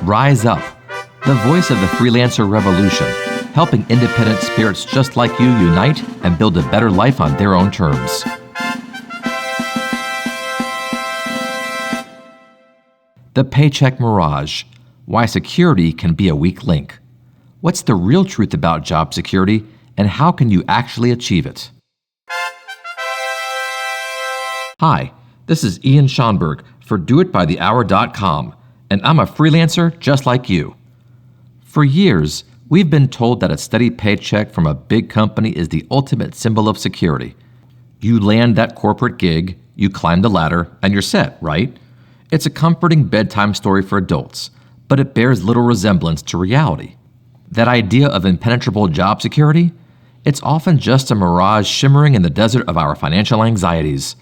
Rise Up, the voice of the freelancer revolution, helping independent spirits just like you unite and build a better life on their own terms. The Paycheck Mirage, why security can be a weak link. What's the real truth about job security, and how can you actually achieve it? Hi, this is Ian Schonberg for DoItByTheHour.com, and I'm a freelancer just like you. For years, we've been told that a steady paycheck from a big company is the ultimate symbol of security. You land that corporate gig, you climb the ladder, and you're set, right? It's a comforting bedtime story for adults, but it bears little resemblance to reality. That idea of impenetrable job security? It's often just a mirage shimmering in the desert of our financial anxieties.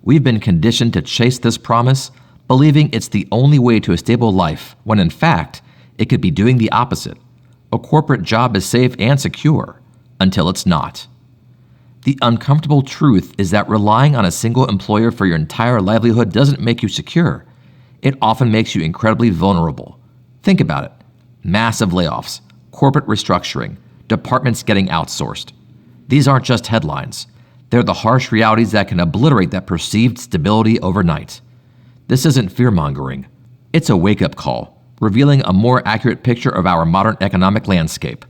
We've been conditioned to chase this promise, believing it's the only way to a stable life, when in fact, it could be doing the opposite. A corporate job is safe and secure, until it's not. The uncomfortable truth is that relying on a single employer for your entire livelihood doesn't make you secure. It often makes you incredibly vulnerable. Think about it. Massive layoffs, corporate restructuring, departments getting outsourced. These aren't just headlines. They're the harsh realities that can obliterate that perceived stability overnight. This isn't fear-mongering. It's a wake-up call, revealing a more accurate picture of our modern economic landscape.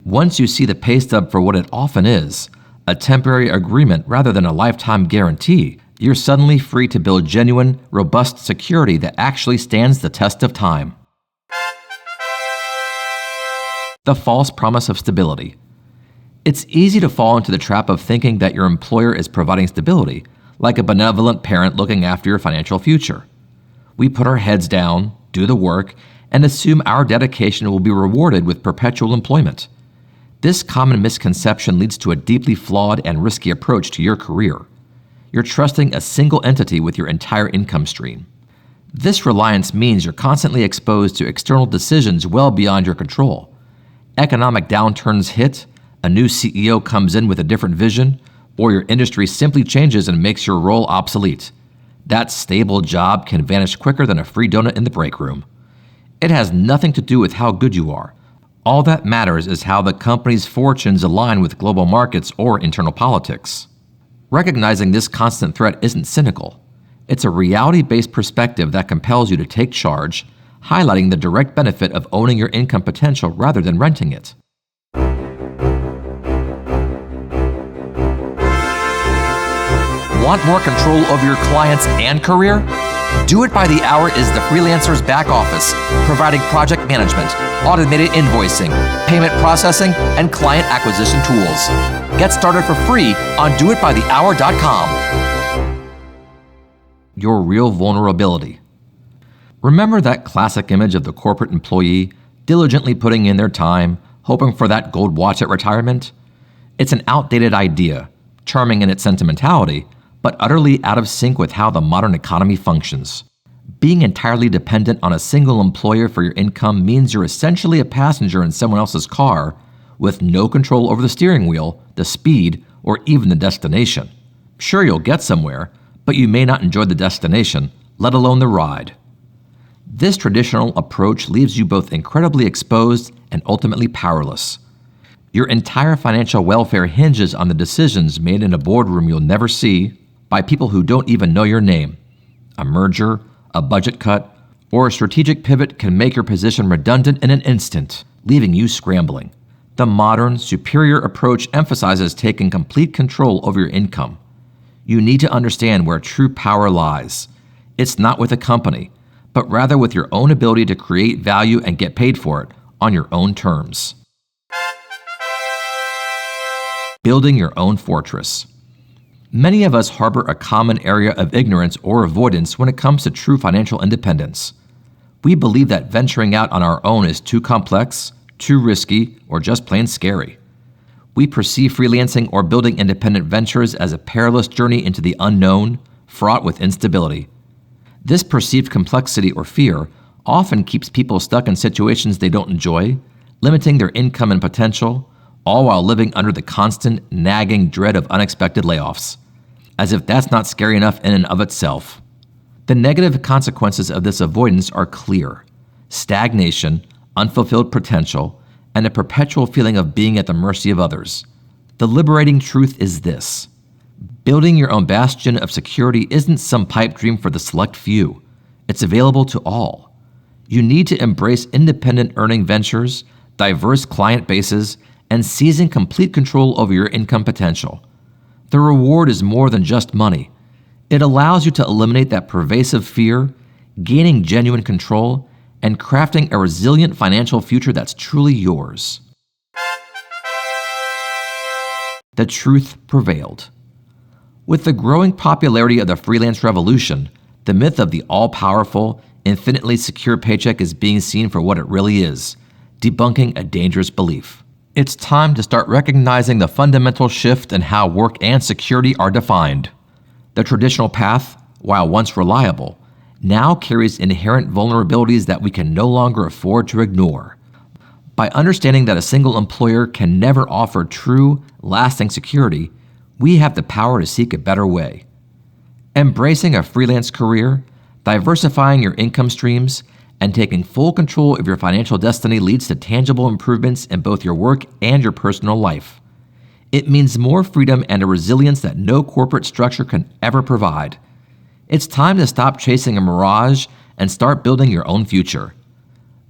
Once you see the pay stub for what it often is, a temporary agreement rather than a lifetime guarantee, you're suddenly free to build genuine, robust security that actually stands the test of time. The false promise of stability. It's easy to fall into the trap of thinking that your employer is providing stability, like a benevolent parent looking after your financial future. We put our heads down, do the work, and assume our dedication will be rewarded with perpetual employment. This common misconception leads to a deeply flawed and risky approach to your career. You're trusting a single entity with your entire income stream. This reliance means you're constantly exposed to external decisions well beyond your control. Economic downturns hit, a new CEO comes in with a different vision, or your industry simply changes and makes your role obsolete. That stable job can vanish quicker than a free donut in the break room. It has nothing to do with how good you are. All that matters is how the company's fortunes align with global markets or internal politics. Recognizing this constant threat isn't cynical. It's a reality-based perspective that compels you to take charge, highlighting the direct benefit of owning your income potential rather than renting it. Want more control over your clients and career? Do It by the Hour is the freelancer's back office, providing project management, automated invoicing, payment processing, and client acquisition tools. Get started for free on DoItByTheHour.com. Your real vulnerability. Remember that classic image of the corporate employee diligently putting in their time, hoping for that gold watch at retirement? It's an outdated idea, charming in its sentimentality, but utterly out of sync with how the modern economy functions. Being entirely dependent on a single employer for your income means you're essentially a passenger in someone else's car with no control over the steering wheel, the speed, or even the destination. Sure, you'll get somewhere, but you may not enjoy the destination, let alone the ride. This traditional approach leaves you both incredibly exposed and ultimately powerless. Your entire financial welfare hinges on the decisions made in a boardroom you'll never see by people who don't even know your name. A merger, a budget cut, or a strategic pivot can make your position redundant in an instant, leaving you scrambling. The modern, superior approach emphasizes taking complete control over your income. You need to understand where true power lies. It's not with a company, but rather with your own ability to create value and get paid for it on your own terms. Building your own fortress. Many of us harbor a common area of ignorance or avoidance when it comes to true financial independence. We believe that venturing out on our own is too complex, too risky, or just plain scary. We perceive freelancing or building independent ventures as a perilous journey into the unknown, fraught with instability. This perceived complexity or fear often keeps people stuck in situations they don't enjoy, limiting their income and potential, all while living under the constant, nagging dread of unexpected layoffs. as if that's not scary enough in and of itself. The negative consequences of this avoidance are clear: stagnation, unfulfilled potential, and a perpetual feeling of being at the mercy of others. The liberating truth is this: building your own bastion of security isn't some pipe dream for the select few. It's available to all. You need to embrace independent earning ventures, diverse client bases, and seizing complete control over your income potential. The reward is more than just money. It allows you to eliminate that pervasive fear, gaining genuine control, and crafting a resilient financial future that's truly yours. The truth prevailed. With the growing popularity of the freelance revolution, the myth of the all-powerful, infinitely secure paycheck is being seen for what it really is: debunking a dangerous belief. It's time to start recognizing the fundamental shift in how work and security are defined. The traditional path, while once reliable, now carries inherent vulnerabilities that we can no longer afford to ignore. By understanding that a single employer can never offer true, lasting security, we have the power to seek a better way. Embracing a freelance career, diversifying your income streams, and taking full control of your financial destiny leads to tangible improvements in both your work and your personal life. It means more freedom and a resilience that no corporate structure can ever provide. It's time to stop chasing a mirage and start building your own future.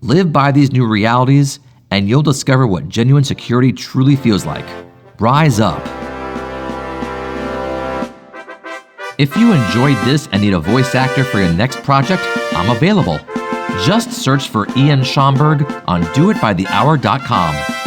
Live by these new realities, and you'll discover what genuine security truly feels like. Rise up. If you enjoyed this and need a voice actor for your next project, I'm available. Just search for Ian Schomburg on doitbythehour.com.